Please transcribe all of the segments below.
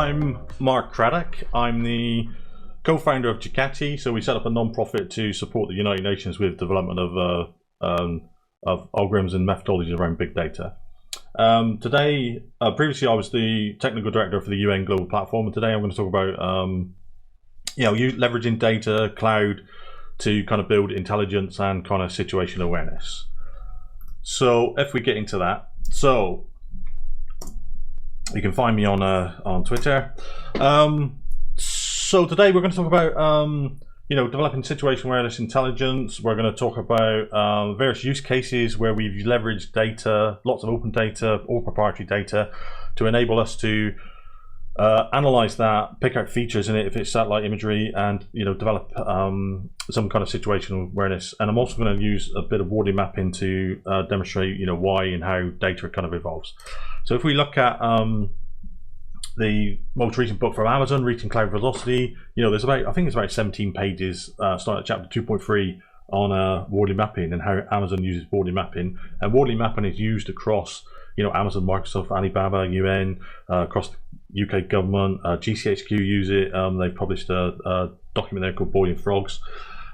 I'm Mark Craddock. I'm the co-founder of Gcati. So we set up a non-profit to support the United Nations with development of algorithms and methodologies around big data. Previously I was the technical director for the UN Global Platform, and today I'm going to talk about leveraging data, cloud, to kind of build intelligence and kind of situational awareness. So if we get into that, so you can find me on Twitter. So today we're going to talk about developing situational awareness intelligence. We're going to talk about various use cases where we've leveraged data, lots of open data or proprietary data, to enable us to analyze that, pick out features in it if it's satellite imagery, and develop some kind of situational awareness. And I'm also going to use a bit of wording mapping to demonstrate why and how data kind of evolves. So if we look at the most recent book from Amazon, Reaching Cloud Velocity, there's I think it's about 17 pages, starting at chapter 2.3 on wording mapping and how Amazon uses wording mapping. And wording mapping is used across Amazon, Microsoft, Alibaba, UN, across the UK government. GCHQ use it. They've published a document there called Boiling Frogs,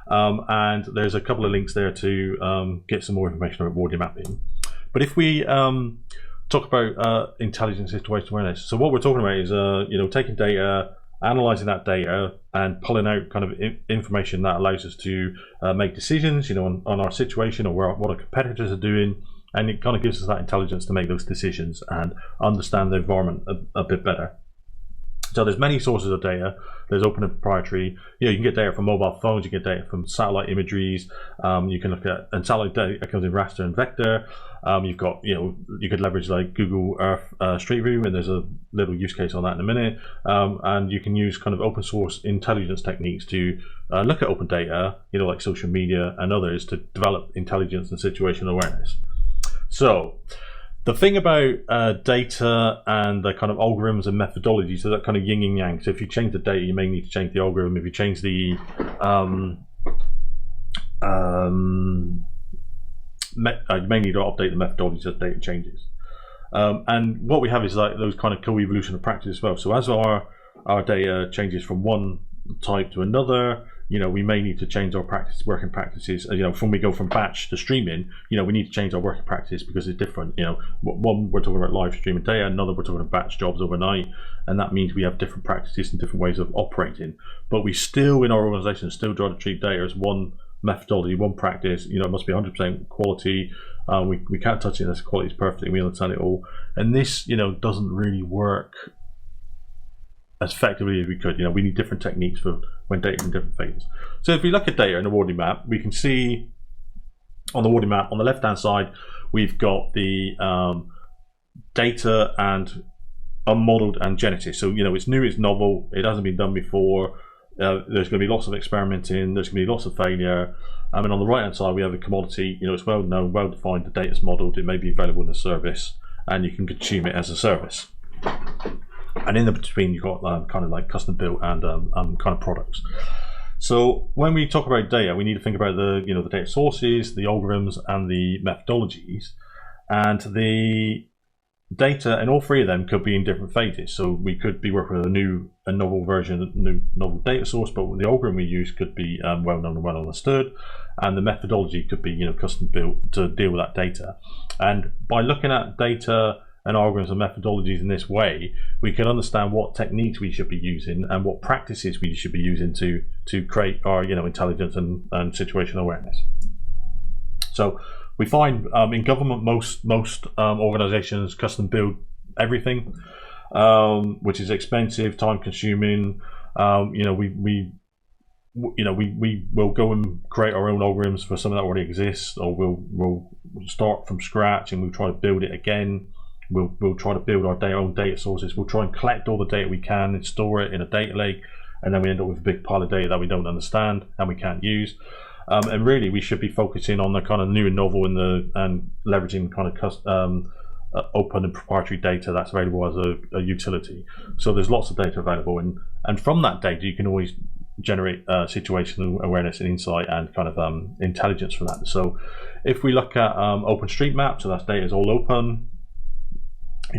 and there's a couple of links there to get some more information about wording mapping. But if we talk about intelligent situational awareness, so what we're talking about is taking data, analyzing that data, and pulling out kind of information that allows us to make decisions on our situation or what our competitors are doing. And it kind of gives us that intelligence to make those decisions and understand the environment a bit better. So there's many sources of data. There's open and proprietary. You can get data from mobile phones. You get data from satellite imageries. You can look at, and satellite data comes in raster and vector. You've got, you could leverage like Google Earth Street View, and there's a little use case on that in a minute. And you can use kind of open source intelligence techniques to look at open data, like social media and others, to develop intelligence and situational awareness. So the thing about data and the kind of algorithms and methodologies, so that kind of yin and yang. So if you change the data, you may need to change the algorithm. If you change the you may need to update the methodologies as data changes. And what we have is like those kind of co-evolution of practice as well. So as our data changes from one type to another, we may need to change our working practices. When we go from batch to streaming, we need to change our working practice because it's different. One, we're talking about live streaming data, another we're talking about batch jobs overnight, and that means we have different practices and different ways of operating. But we still, in our organization, still try to treat data as one methodology, one practice. It must be 100% quality. We can't touch it unless quality is perfect and we understand it all. And this, doesn't really work as effectively as we could. We need different techniques for when data is in different phases. So if we look at data in the wording map, we can see on the wording map on the left hand side we've got the data and unmodeled and genesis. So it's new, it's novel, it hasn't been done before. There's going to be lots of experimenting, there's going to be lots of failure. And on the right hand side we have a commodity. It's well known, well defined, the data's modeled, it may be available in a service, and you can consume it as a service. And in the between, you've got kind of like custom built and kind of products. So when we talk about data, we need to think about the the data sources, the algorithms, and the methodologies. And the data, and all three of them could be in different phases. So we could be working with a novel version, a new novel data source, but the algorithm we use could be well known and well understood, and the methodology could be custom built to deal with that data. And by looking at data and algorithms and methodologies in this way, we can understand what techniques we should be using and what practices we should be using to create our intelligence and situational awareness. So we find in government most organizations custom build everything, which is expensive, time consuming. We will go and create our own algorithms for something that already exists, or we'll start from scratch and we'll try to build it again. We'll try to build our own data sources. We'll try and collect all the data we can and store it in a data lake, and then we end up with a big pile of data that we don't understand and we can't use. And really, we should be focusing on the kind of new and novel and leveraging kind of open and proprietary data that's available as a utility. So there's lots of data available, and from that data you can always generate situational awareness and insight and kind of intelligence from that. So if we look at OpenStreet map, so that data is all open.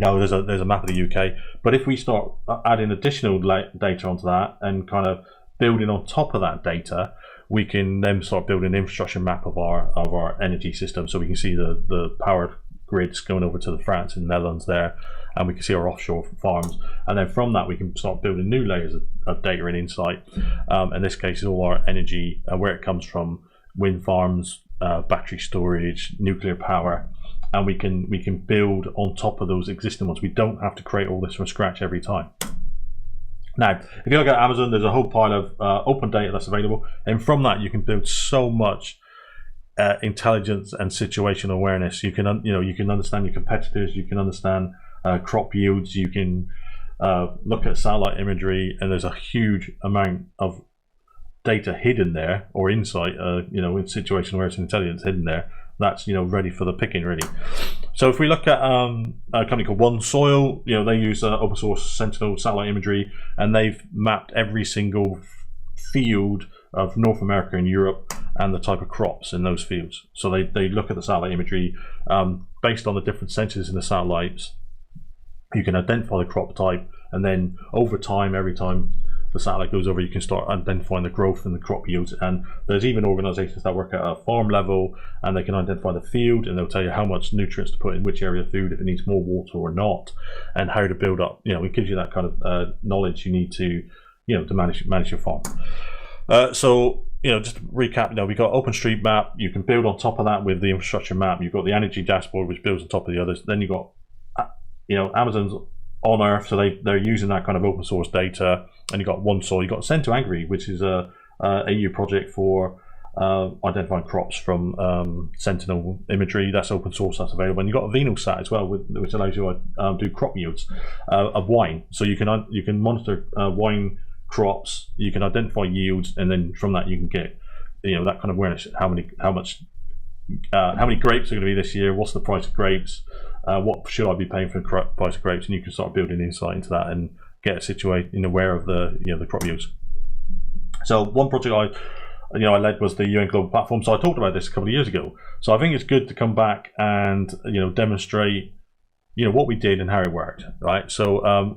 there's a map of the UK. But if we start adding additional data onto that and kind of building on top of that data, we can then start building an infrastructure map of our energy system. So we can see the power grids going over to the France and Netherlands there, and we can see our offshore farms. And then from that, we can start building new layers of data and insight. In this case, all our energy, where it comes from, wind farms, battery storage, nuclear power. And we can build on top of those existing ones. We don't have to create all this from scratch every time. Now, if you look at Amazon, there's a whole pile of open data that's available, and from that you can build so much intelligence and situational awareness. You can you can understand your competitors. You can understand crop yields. You can look at satellite imagery, and there's a huge amount of data hidden there, or insight, in situational awareness and intelligence hidden there. That's ready for the picking, really. So if we look at a company called OneSoil, they use open source Sentinel satellite imagery, and they've mapped every single field of North America and Europe and the type of crops in those fields. So they look at the satellite imagery based on the different sensors in the satellites. You can identify the crop type, and then over time, every time the satellite goes over, you can start identifying the growth and the crop yields. And there's even organizations that work at a farm level, and they can identify the field, and they'll tell you how much nutrients to put in which area of food, if it needs more water or not, and how to build up. It gives you that kind of knowledge you need to to manage your farm. So just to recap, we got OpenStreet map. You can build on top of that with the infrastructure map. You've got the energy dashboard, which builds on top of the others. Then you've got Amazon's on Earth, so they're using that kind of open source data. And you've got OneSoil. You've got Send2Agri, which is a EU project for identifying crops from Sentinel imagery. That's open source, that's available. And you've got a VenoSat as well, which allows you to do crop yields of wine. So you can monitor wine crops, you can identify yields, and then from that you can get that kind of awareness. How many grapes are going to be this year? What's the price of grapes? What should I be paying for the price of grapes? And you can start building insight into that and get situated aware of the the crop yields. So one project I led was the UN Global Platform. So I talked about this a couple of years ago. So I think it's good to come back and demonstrate what we did and how it worked, right? So I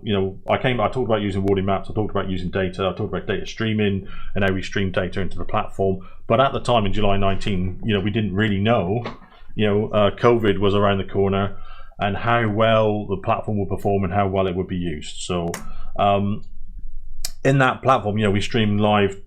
talked about using Warning Maps. I talked about using data. I talked about data streaming and how we stream data into the platform. But at the time in July 19, we didn't really know COVID was around the corner, and how well the platform would perform and how well it would be used. So in that platform, we stream live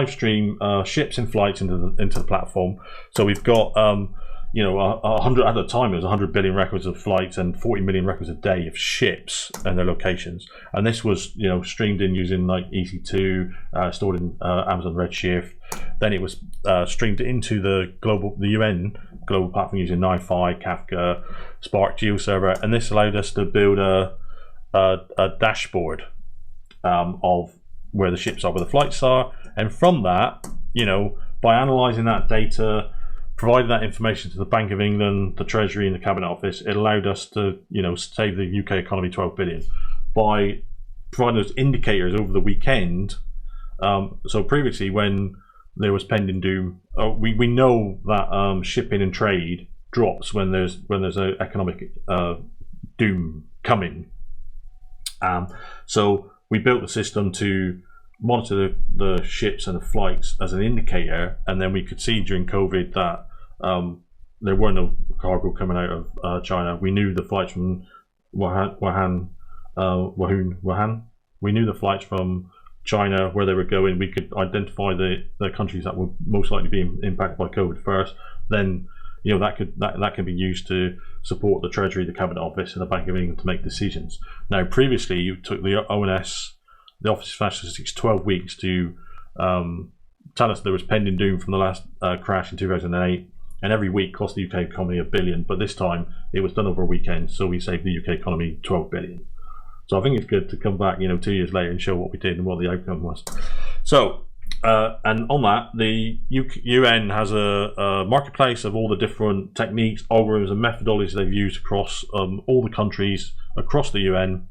stream ships and flights into the platform. So we've got 100 at the time. It was 100 billion records of flights and 40 million records a day of ships and their locations. And this was streamed in using like EC2, stored in Amazon Redshift. Then it was streamed into the UN global platform using NiFi, Kafka, Spark GeoServer, and this allowed us to build a dashboard of where the ships are, where the flights are, and from that, by analysing that data, providing that information to the Bank of England, the Treasury, and the Cabinet Office, it allowed us to save the UK economy 12 billion by providing those indicators over the weekend. So previously, when there was pending doom, we know that shipping and trade drops when there's an economic doom coming. So we built the system to monitor the ships and the flights as an indicator, and then we could see during COVID that there were no cargo coming out of China. We knew the flights from Wuhan. We knew the flights from China, where they were going. We could identify the countries that would most likely be impacted by COVID first. Then that can be used to support the Treasury, the Cabinet Office, and the Bank of England to make decisions. Now, previously, you took the ONS, the Office of Financial Statistics, 12 weeks to tell us there was pending doom from the last crash in 2008, and every week cost the UK economy $1 billion. But this time, it was done over a weekend, so we saved the UK economy 12 billion. So I think it's good to come back, 2 years later and show what we did and what the outcome was. So, and on that, the UN has a marketplace of all the different techniques, algorithms, and methodologies they've used across all the countries across the UN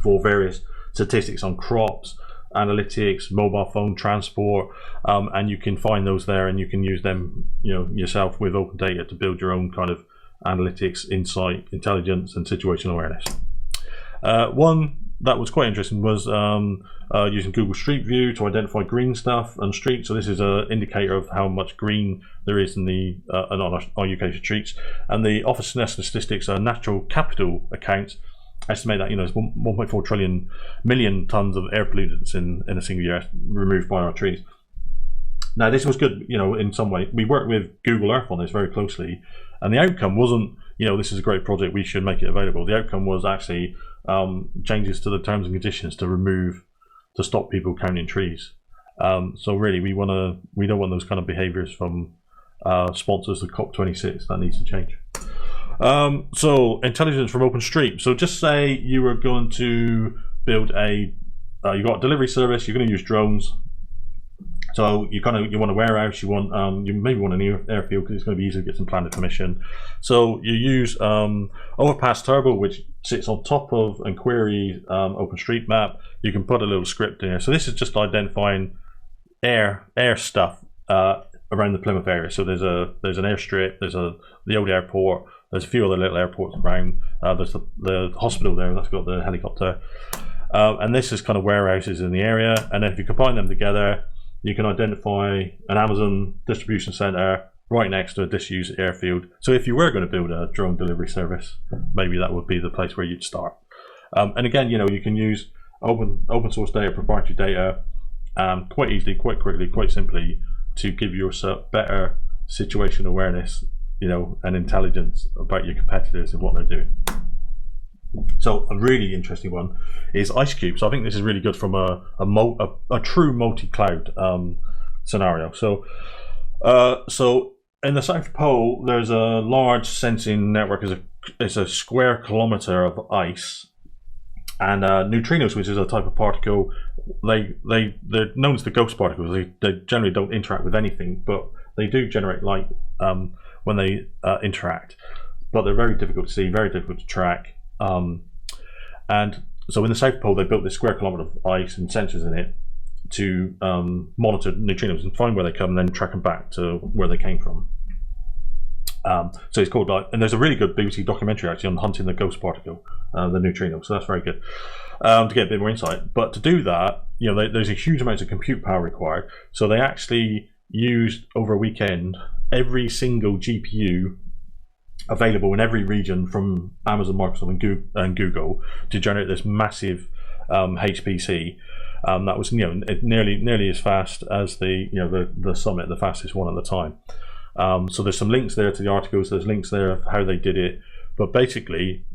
for various statistics on crops, analytics, mobile phone transport, and you can find those there, and you can use them, yourself with open data to build your own kind of analytics, insight, intelligence, and situational awareness. One that was quite interesting was using Google Street View to identify green stuff and streets. So this is an indicator of how much green there is in the on our UK streets. And the Office of National Statistics natural capital accounts estimate that there's 1.4 million tons of air pollutants in a single year removed by our trees. Now this was good, in some way. We worked with Google Earth on this very closely, and the outcome wasn't, this is a great project, we should make it available. The outcome was actually changes to the terms and conditions to stop people counting trees. So really, we don't want those kind of behaviours from sponsors of COP26. That needs to change. So intelligence from OpenStreet. So just say you were going to build you got a delivery service. You're going to use drones. So you want a warehouse. You maybe want an airfield because it's going to be easy to get some planning permission. So you use Overpass Turbo, which sits on top of and queries OpenStreetMap. You can put a little script in there. So this is just identifying air stuff around the Plymouth area. So there's an airstrip. There's the old airport. There's a few other little airports around. There's the hospital there. That's got the helicopter. And this is kind of warehouses in the area. And then if you combine them together, you can identify an Amazon distribution center right next to a disused airfield. So if you were going to build a drone delivery service, maybe that would be the place where you'd start. And again, you can use open source data, proprietary data, quite easily, quite quickly, quite simply to give yourself better situation awareness, and intelligence about your competitors and what they're doing. So a really interesting one is IceCube. So I think this is really good from a true multi-cloud scenario. So in the South Pole, there's a large sensing network. It's a square kilometer of ice, and neutrinos, which is a type of particle, they're known as the ghost particles. They generally don't interact with anything, but they do generate light when they interact. But they're very difficult to see, very difficult to track. And so in the South Pole, they built this square kilometer of ice and sensors in it to monitor neutrinos and find where they come and then track them back to where they came from. So it's called, and there's a really good BBC documentary actually on hunting the ghost particle, the neutrino. So that's very good to get a bit more insight. But to do that, there's a huge amount of compute power required. So they actually used over a weekend every single GPU available in every region from Amazon, Microsoft, and Google to generate this massive HPC that was nearly as fast as the Summit, the fastest one at the time. So there's some links there to the articles. There's links there of how they did it. But basically,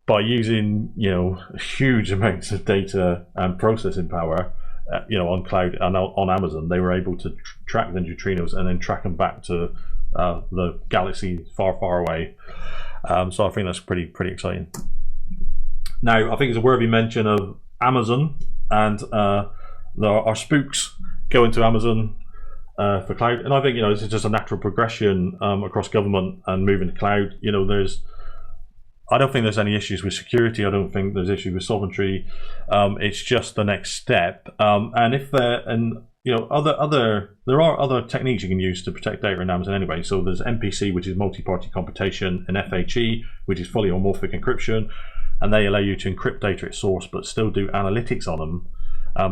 by using huge amounts of data and processing power, on cloud and on Amazon, they were able to track the neutrinos and then track them back to the galaxy far away. So I think that's pretty exciting. Now I think it's a worthy mention of Amazon, and our Spooks go into Amazon for cloud, and I think this is just a natural progression across government and moving to cloud. I don't think there's any issues with security. I don't think there's issues with sovereignty. It's just the next step. And if there are other techniques you can use to protect data in Amazon anyway. So there's MPC, which is multi-party computation, and FHE, which is fully homomorphic encryption, and they allow you to encrypt data at source but still do analytics on them.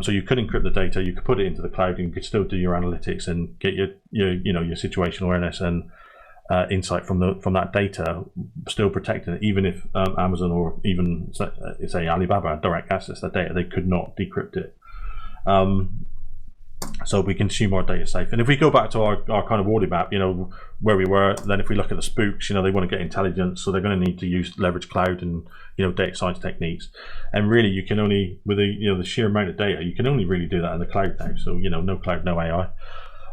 So you could encrypt the data, you could put it into the cloud, and you could still do your analytics and get your situational awareness and insight from that data, still protecting it, even if Amazon or even say Alibaba had direct access to that data, they could not decrypt it. So we can assume our data safe. And if we go back to our kind of audit map, where we were, then if we look at the Spooks, they want to get intelligence, so they're going to need to leverage cloud and data science techniques. And really, you can only, with the sheer amount of data, you can only really do that in the cloud now. So no cloud, no AI,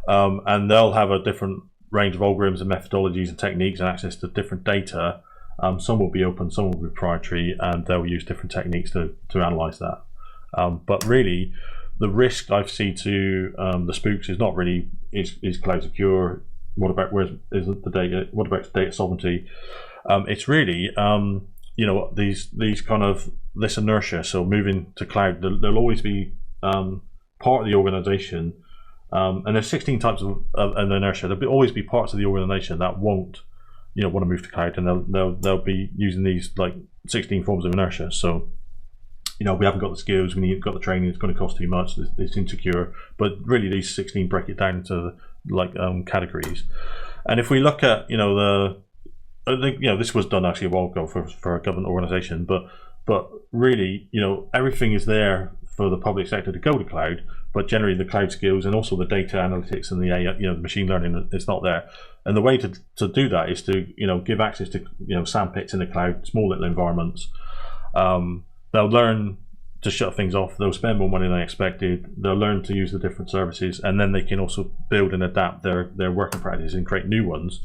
and they'll have a different range of algorithms and methodologies and techniques and access to different data. Some will be open, some will be proprietary, and they'll use different techniques to analyze that. But really, the risk I see to the Spooks is not really is cloud secure. What about the data? What about data sovereignty? It's really these kind of this inertia. So moving to cloud, there'll always be part of the organization And there's 16 types of inertia. There'll always be parts of the organization that won't, want to move to cloud, and they'll be using these like 16 forms of inertia. So, we haven't got the skills, we haven't got the training, it's going to cost too much, it's insecure. But really, these 16 break it down into like categories. And if we look at, I think, this was done actually a while ago for a government organization, but really, everything is there for the public sector to go to cloud, but generally the cloud skills and also the data analytics and the AI, the machine learning, it's not there. And the way to do that is to give access to sandpits in the cloud, small little environments. They'll learn to shut things off. They'll spend more money than expected. They'll learn to use the different services, and then they can also build and adapt their working practices and create new ones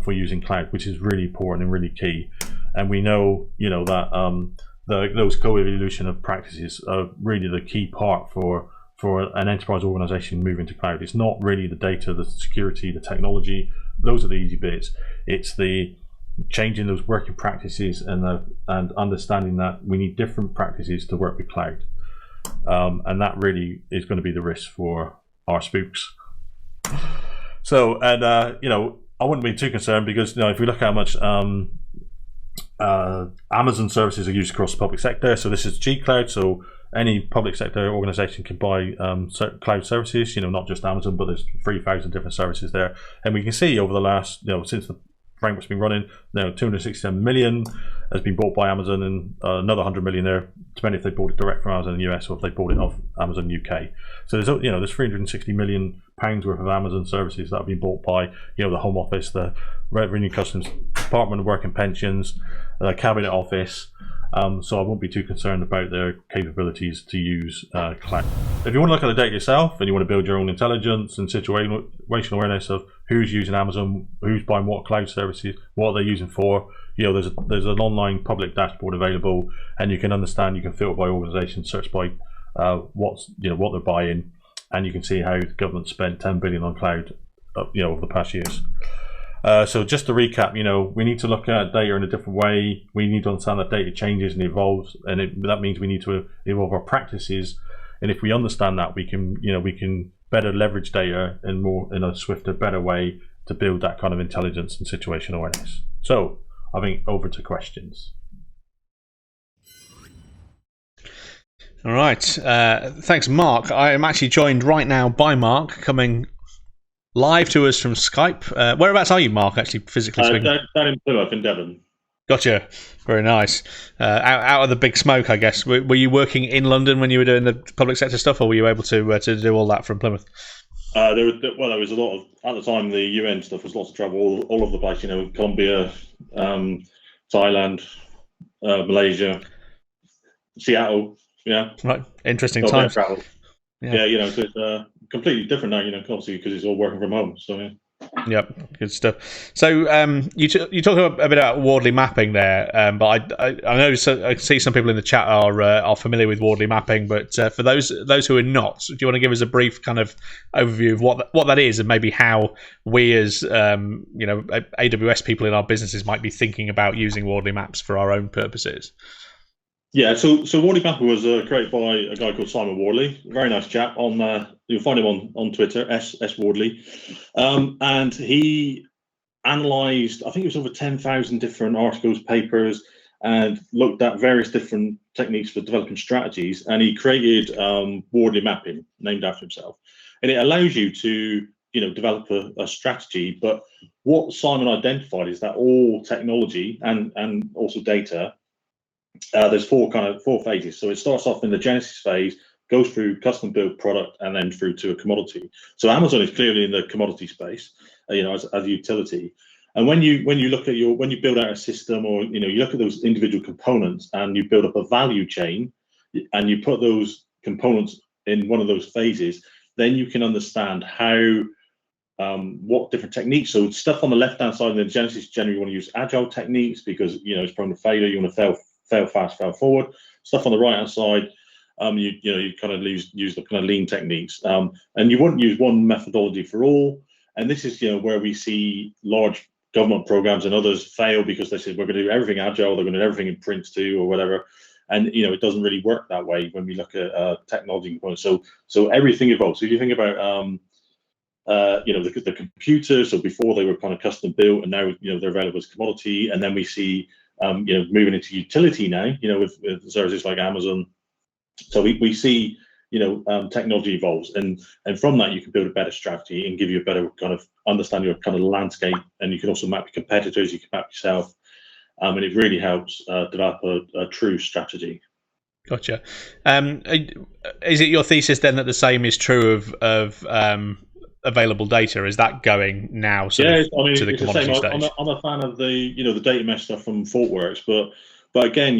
for using cloud, which is really important and really key. And we know that those co-evolution of practices are really the key part for an enterprise organization moving to cloud. It's not really the data, the security, the technology. Those are the easy bits. It's the changing those working practices and understanding that we need different practices to work with cloud. And that really is going to be the risk for our Spooks. So, and I wouldn't be too concerned, because if we look at how much Amazon services are used across the public sector. So this is GCloud. So any public sector organization can buy cloud services, not just Amazon, but there's 3,000 different services there. And we can see over the last, since the framework's been running, 267 million has been bought by Amazon, and another 100 million there, depending if they bought it direct from Amazon in the US or if they bought it off Amazon UK. So there's 360 million pounds worth of Amazon services that have been bought by the Home Office, the Revenue Customs Department of Work and Pensions, the Cabinet Office. So I won't be too concerned about their capabilities to use cloud. If you want to look at the data yourself and you want to build your own intelligence and situational awareness of who's using Amazon, who's buying what cloud services, what are they using for, there's an online public dashboard available, and you can understand, you can filter by organisation, search by what they're buying, and you can see how the government spent 10 billion on cloud over the past years. So just to recap, we need to look at data in a different way. We need to understand that data changes and evolves, and that means we need to evolve our practices. And if we understand that, we can better leverage data in a swifter, better way to build that kind of intelligence and situational awareness. So I think over to questions. All right. Thanks, Mark. I am actually joined right now by Mark, coming live to us from Skype. Whereabouts are you, Mark, actually, physically speaking? Down in Plymouth, in Devon. Gotcha. Very nice. Out of the big smoke, I guess. Were you working in London when you were doing the public sector stuff, or were you able to do all that from Plymouth? There was a lot of, at the time, the UN stuff was lots of travel all over the place, Colombia, Thailand, Malaysia, Seattle, Right, interesting times. Travel. Yeah, so it's completely different now, obviously, because it's all working from home, so yeah. Yep, good stuff. So you talk a bit about Wardley mapping there, but I know I see some people in the chat are familiar with Wardley mapping, but for those who are not, do you want to give us a brief kind of overview of what that is, and maybe how we as AWS people in our businesses might be thinking about using Wardley maps for our own purposes? Yeah, so Wardley Mapper was created by a guy called Simon Wardley, very nice chap. You'll find him on Twitter, S Wardley, and he analysed, I think it was over 10,000 different articles, papers, and looked at various different techniques for developing strategies. And he created Wardley Mapping, named after himself, and it allows you to develop a strategy. But what Simon identified is that all technology and also data. There's four phases. So it starts off in the Genesis phase, goes through custom built product, and then through to a commodity. So Amazon is clearly in the commodity space, as a utility. And when you look at when you build out a system, or you look at those individual components and you build up a value chain, and you put those components in one of those phases, then you can understand how what different techniques. So stuff on the left hand side in the Genesis, generally you want to use agile techniques because it's prone to failure. You want to fail fast, fail forward. Stuff on the right hand side, you kind of use the kind of lean techniques, and you wouldn't use one methodology for all. And this is where we see large government programs and others fail because they say we're going to do everything agile, they're going to do everything in Prince 2 or whatever, and it doesn't really work that way when we look at technology components. So everything evolves. So if you think about the computers. So before they were kind of custom built, and now they're available as commodity. And then we see moving into utility now, with services like Amazon. So we see technology evolves, and from that you can build a better strategy and give you a better kind of understand your kind of landscape, and you can also map your competitors, you can map yourself, and it really helps develop a true strategy. Gotcha. Is it your thesis then that the same is true of available data? Is that going now to the commodity stage? I'm a fan of the data mesh stuff from ThoughtWorks, but again,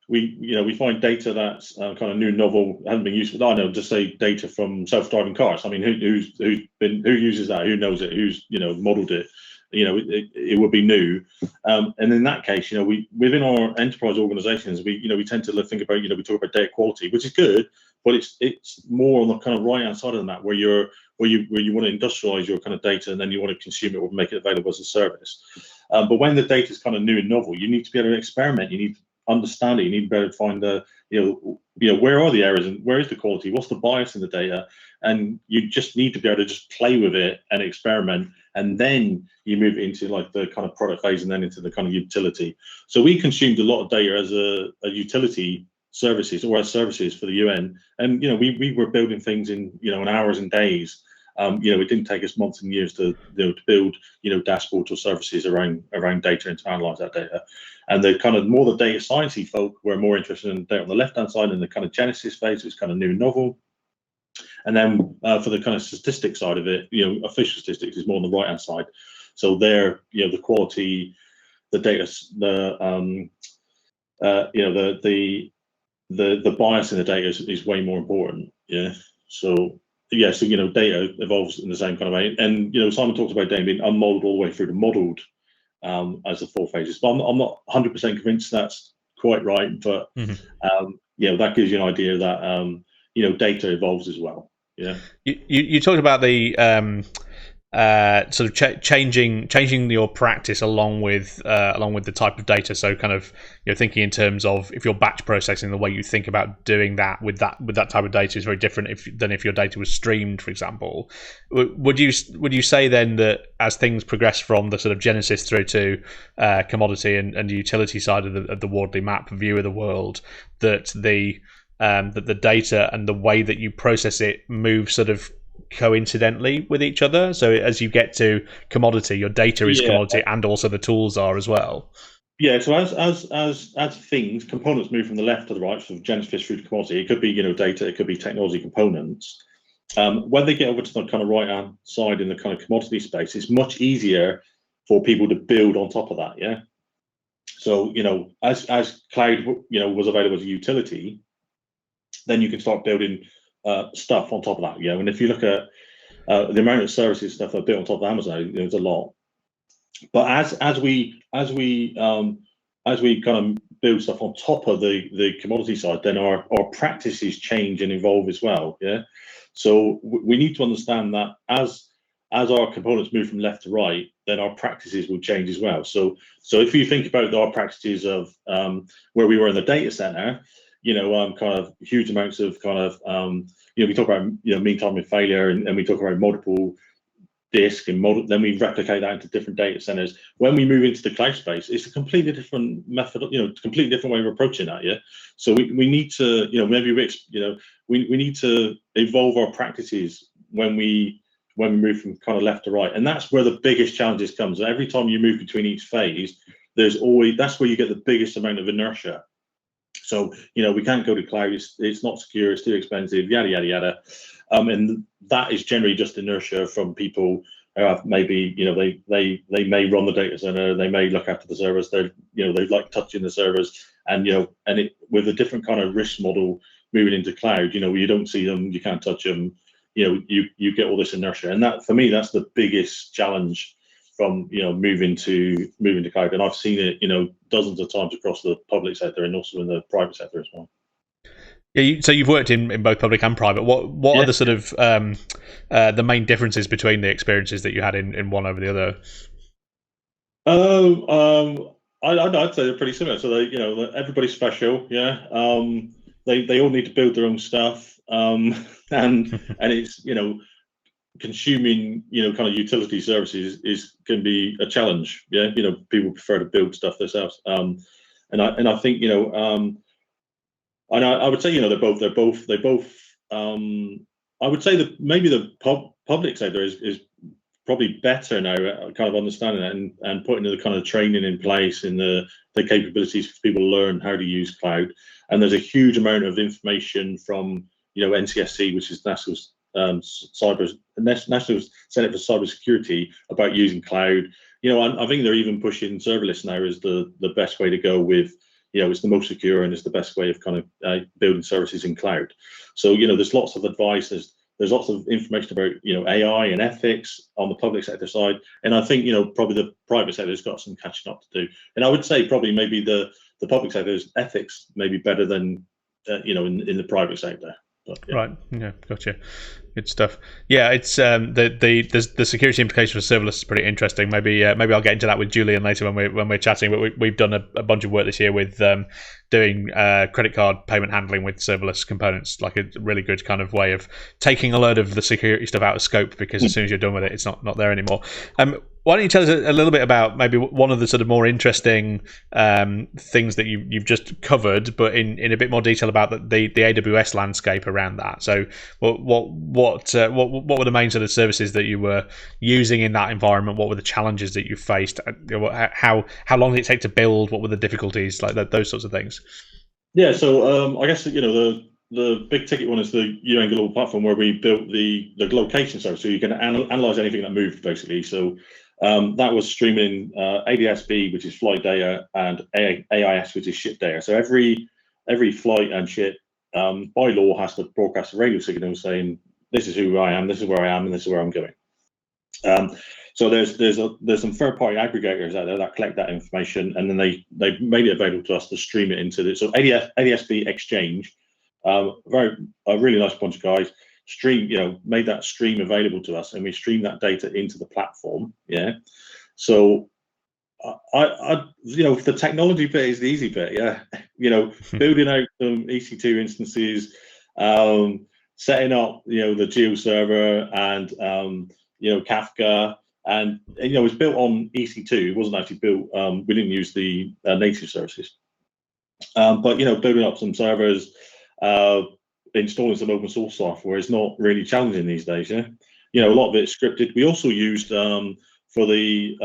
we find data that's kind of new, novel, hasn't been used. I know, just say data from self-driving cars. I mean, who uses that? Who knows it? Who's modeled it? It would be new. And in that case, within our enterprise organizations, we tend to think about, we talk about data quality, which is good, but it's more on the kind of right hand side of the map where you want to industrialize your kind of data, and then you want to consume it or make it available as a service. But when the data is kind of new and novel, you need to be able to experiment. You need to understand it. You need to be able to find where are the errors and where is the quality? What's the bias in the data? And you just need to be able to just play with it and experiment. And then you move into like the kind of product phase, and then into the kind of utility. So we consumed a lot of data as a utility services, or as services for the UN. And we were building things in in hours and days. It didn't take us months and years to build dashboards or services around data and to analyze that data. And the kind of more the data sciencey folk were more interested in data on the left hand side, in the kind of genesis phase, which is kind of new and novel. And then for the kind of statistics side of it, official statistics is more on the right hand side. So there, the quality, the data, the bias in the data is way more important. Yeah. So data evolves in the same kind of way. And Simon talks about data being unmodeled all the way through to modeled as the 4 phases. But I'm not 100% convinced that's quite right. But that gives you an idea that data evolves as well. Yeah. You talked about the sort of changing your practice along with the type of data. So kind of thinking in terms of, if you're batch processing, the way you think about doing that with that type of data is very different than if your data was streamed, for example. Would you say then that as things progress from the sort of genesis through to commodity and the utility side of the Wardley map view of the world, that the data and the way that you process it move sort of coincidentally with each other? So as you get to commodity, your data is commodity, and also the tools are as well. Yeah. So as things, components move from the left to the right, from genesis through to commodity. It could be data, it could be technology components. When they get over to the kind of right hand side in the kind of commodity space, it's much easier for people to build on top of that. Yeah. So as cloud was available as a utility, then you can start building stuff on top of that. And if you look at the amount of services stuff that are built on top of Amazon, there's a lot. But as we kind of build stuff on top of the commodity side, then our practices change and evolve as well. Yeah. So we need to understand that as our components move from left to right, then our practices will change as well. So if you think about our practices of where we were in the data center, kind of huge amounts of kind of we talk about mean time and failure, and we talk about multiple disk and model, then we replicate that into different data centers. When we move into the cloud space, it's a completely different method, completely different way of approaching that. Yeah. So we need to maybe we need to evolve our practices when we move from kind of left to right, and that's where the biggest challenges comes. Every time you move between each phase, that's where you get the biggest amount of inertia. So we can't go to cloud. It's not secure. It's too expensive. Yada yada yada. And that is generally just inertia from people who have maybe they may run the data center. They may look after the servers. They like touching the servers, and with a different kind of risk model moving into cloud. You don't see them. You can't touch them. You get all this inertia, and that for me that's the biggest challenge from moving to cloud. And I've seen it dozens of times across the public sector and also in the private sector as well. Yeah, so you've worked in both public and private. What are the sort of the main differences between the experiences that you had in one over the other? I'd say they're pretty similar. So everybody's special. Yeah. They all need to build their own stuff. And it's consuming, kind of utility services can be a challenge. Yeah, people prefer to build stuff themselves. And I think, and I would say, they're both. I would say that maybe the public sector is probably better now at kind of understanding that and putting the kind of training in place and the capabilities for people to learn how to use cloud. And there's a huge amount of information from NCSC, which is NASA's National Center for Cybersecurity, about using cloud. I think they're even pushing serverless now as the best way to go with. It's the most secure and it's the best way of kind of building services in cloud. So there's lots of advice. There's lots of information about AI and ethics on the public sector side, and I think probably the private sector has got some catching up to do. And I would say probably maybe the public sector's ethics may be better than in the private sector. But, yeah. Right. Yeah. Gotcha. Good stuff. Yeah. It's the security implication for serverless is pretty interesting. Maybe I'll get into that with Julian later when we're chatting. But we've done a bunch of work this year with doing credit card payment handling with serverless components, like a really good kind of way of taking a load of the security stuff out of scope, because as soon as you're done with it, it's not there anymore. Why don't you tell us a little bit about maybe one of the sort of more interesting things that you've just covered, but in a bit more detail about the AWS landscape around that. So what were the main sort of services that you were using in that environment? What were the challenges that you faced? How long did it take to build? What were the difficulties? Like those sorts of things. Yeah, so I guess the big ticket one is the UN Global Platform, where we built the location service, so you can analyze anything that moved, basically. So that was streaming ADS-B, which is flight data, and AIS, which is ship data. So every flight and ship, by law, has to broadcast a radio signal saying, this is who I am, this is where I am, and this is where I'm going. So there's some third-party aggregators out there that collect that information, and then they made it available to us to stream it into so ADS-B Exchange, a really nice bunch of guys, made that stream available to us, and we stream that data into the platform. Yeah. So the technology bit is the easy bit. Yeah. Building out some EC2 instances, setting up the Geo server and Kafka, and it was built on EC2. It wasn't actually built. We didn't use the native services, but building up some servers, installing some open source software is not really challenging these days. Yeah, a lot of it is scripted. We also used for the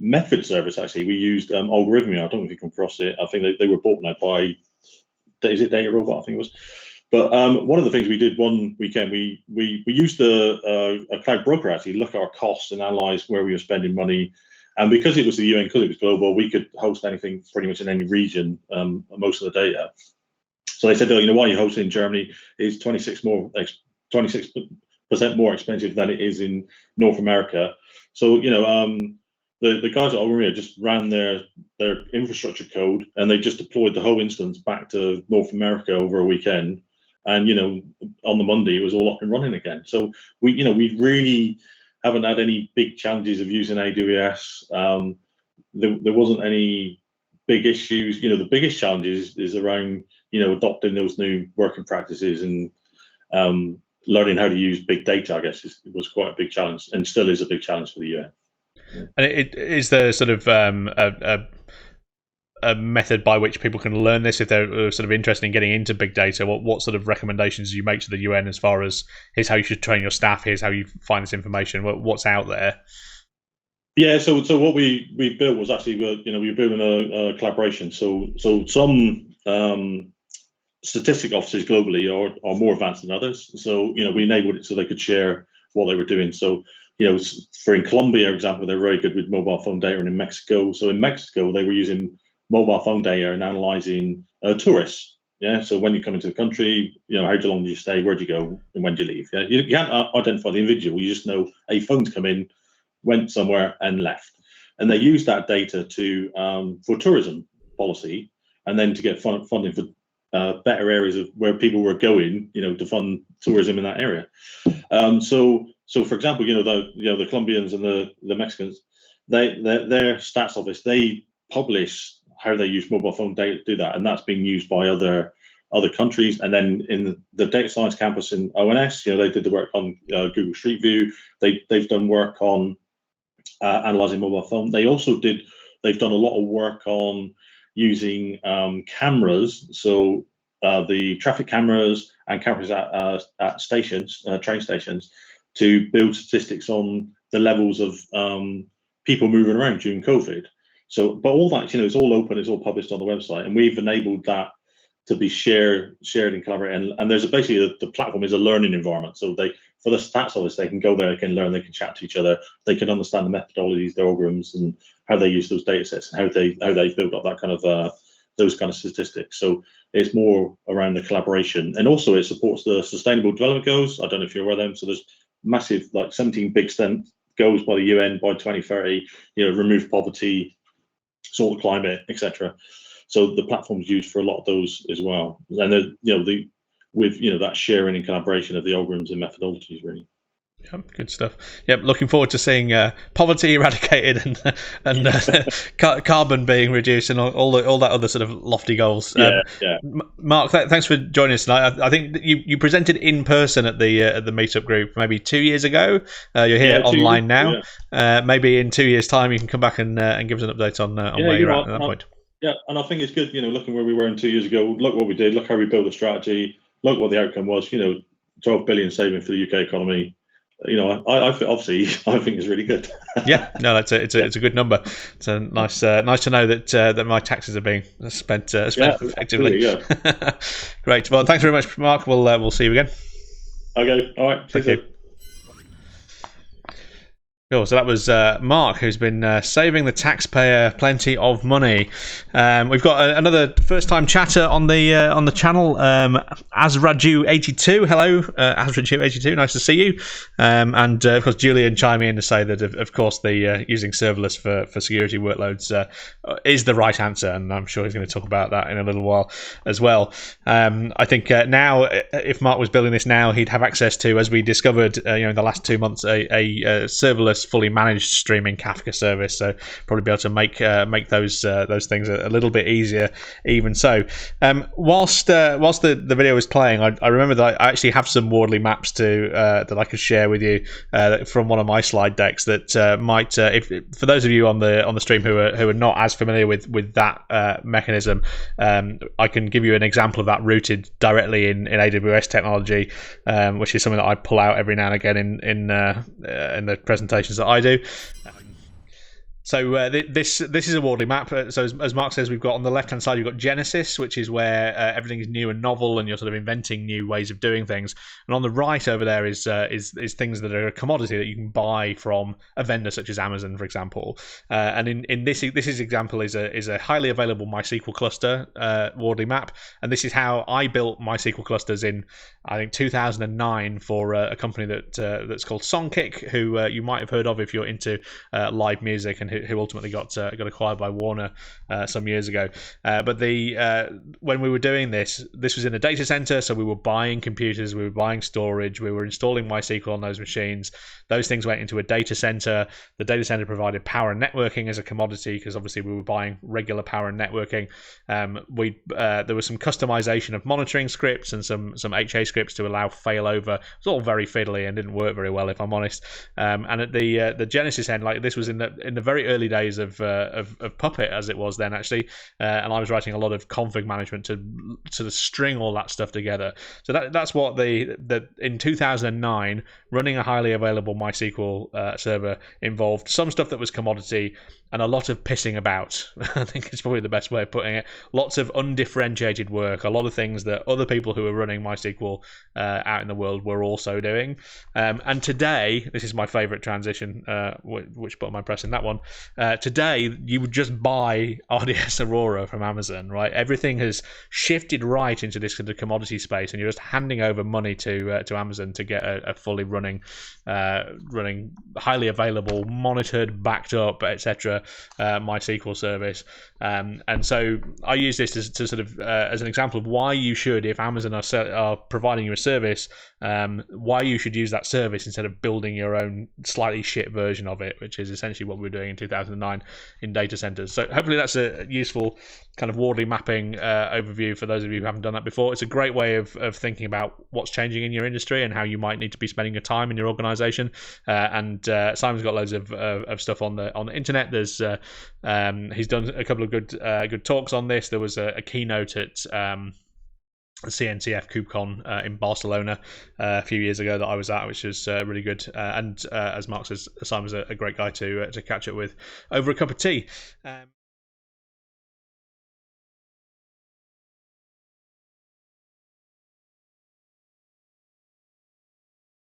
method service. Actually, we used Algorithmia. I don't know if you come across it. I think they were bought now by, is it Data Robot? I think it was. But one of the things we did one weekend, we used a cloud broker actually look at our costs and analyze where we were spending money. And because it was the UN, because it was global, we could host anything pretty much in any region, most of the data. So they said, why you're hosting in Germany is 26% more expensive than it is in North America. So the guys at Overpass just ran their infrastructure code, and they just deployed the whole instance back to North America over a weekend. And on the Monday it was all up and running again. So we really haven't had any big challenges of using AWS. There wasn't any big issues. The biggest challenges is around adopting those new working practices and learning how to use big data. I guess it was quite a big challenge, and still is a big challenge for the UN. And is there sort of a method by which people can learn this if they're sort of interested in getting into big data? What sort of recommendations do you make to the UN as far as here's how you should train your staff, here's how you find this information, what's out there? Yeah, so what we built was actually we were building a collaboration. So some statistic offices globally are more advanced than others. So we enabled it so they could share what they were doing. So for in Colombia, for example, they're very good with mobile phone data, and in Mexico. So in Mexico, they were using mobile phone data and analyzing tourists. Yeah, so when you come into the country, how long do you stay, where do you go, and when do you leave? Yeah, you can't identify the individual. You just know a phone's come in, went somewhere, and left. And they use that data for tourism policy, and then to get funding for better areas of where people were going, to fund tourism in that area. So for example, the Colombians and the Mexicans, their stats office, they publish how they use mobile phone data to do that, and that's being used by other other countries. And then in the data science campus in ONS, they did the work on Google Street View. They've done work on analyzing mobile phone. They've done a lot of work on using cameras. So the traffic cameras and cameras at stations, train stations, to build statistics on the levels of people moving around during COVID. So, but all that, it's all open, it's all published on the website, and we've enabled that to be shared and collaborate. And there's basically the platform is a learning environment. So for the stats office, they can go there, they can learn, they can chat to each other, they can understand the methodologies, the algorithms, and how they use those data sets, and how they build up that kind of those kind of statistics. So it's more around the collaboration, and also it supports the Sustainable Development Goals. I don't know if you're aware of them. So there's massive, like 17 big goals by the UN by 2030. Remove poverty, sort the climate, etc. So the platform's used for a lot of those as well. And with that sharing and collaboration of the algorithms and methodologies, really. Yep, good stuff. Yep, looking forward to seeing poverty eradicated and carbon being reduced and all that other sort of lofty goals. Yeah. Mark, thanks for joining us tonight. I think that you presented in person at the meetup group maybe 2 years ago. You're here online now. Yeah. Maybe in 2 years' time you can come back and give us an update on where you're at that point. Yeah, and I think it's good. Looking where we were 2 years ago. Look what we did. Look how we built a strategy. Look what the outcome was. 12 billion saving for the UK economy. I think it's really good. Yeah, no, it's a good number. It's a nice to know that my taxes are being spent effectively. Yeah. Great. Well, thanks very much, Mark. We'll see you again. Okay. All right. Thank you. Cool. So that was Mark, who's been saving the taxpayer plenty of money. We've got another first-time chatter on the channel, Azraju82. Hello, Azraju82. Nice to see you. And of course, Julian chiming in to say that of course the using serverless for security workloads is the right answer, and I'm sure he's going to talk about that in a little while as well. I think now, if Mark was building this now, he'd have access to, as we discovered, in the last 2 months, a serverless, fully managed streaming Kafka service. So probably be able to make those things a little bit easier. Even so, whilst the video was playing, I remember that I actually have some Wardley maps that I could share with you from one of my slide decks that might, if for those of you on the stream who are not as familiar with that mechanism, I can give you an example of that rooted directly in AWS technology, which is something that I pull out every now and again in the presentations that I do. So this is a Wardley map. So as Mark says, we've got on the left-hand side, you've got Genesis, which is where everything is new and novel, and you're sort of inventing new ways of doing things. And on the right over there is things that are a commodity that you can buy from a vendor such as Amazon, for example. And in this example is a highly available MySQL cluster Wardley map, and this is how I built MySQL clusters in, I think, 2009 for a company that's called Songkick, who you might have heard of if you're into live music, and who ultimately got acquired by Warner some years ago. But when we were doing this was in a data center, so we were buying computers, we were buying storage, we were installing MySQL on those machines. Those things went into a data center. The data center provided power and networking as a commodity, because obviously we were buying regular power and networking. There was some customization of monitoring scripts and some HA scripts to allow failover. It was all very fiddly and didn't work very well, if I'm honest. And at the Genesis end, like, this was in the very early days of Puppet, as it was then, actually, and I was writing a lot of config management to sort of string all that stuff together. So that's what in 2009, running a highly available MySQL server involved some stuff that was commodity and a lot of pissing about. I think it's probably the best way of putting it. Lots of undifferentiated work, a lot of things that other people who were running MySQL out in the world were also doing. And today, this is my favorite transition, which button am I pressing? That one. Today, you would just buy RDS Aurora from Amazon, right? Everything has shifted right into this kind of commodity space, and you're just handing over money to Amazon to get a fully running, highly available, monitored, backed up, etc. MySQL service. And so I use this to sort of as an example of why you should, if Amazon are providing you a service, why you should use that service instead of building your own slightly shit version of it, which is essentially what we were doing in 2009 in data centers. So hopefully that's a useful kind of Wardley mapping overview for those of you who haven't done that before. It's a great way of thinking about what's changing in your industry and how you might need to be spending your time in your organization. And Simon's got loads of stuff on the internet. There's he's done a couple of good talks on this. There was a keynote at CNCF KubeCon in Barcelona a few years ago that I was at, which was really good. And as Mark says, Simon's a great guy to catch up with over a cup of tea.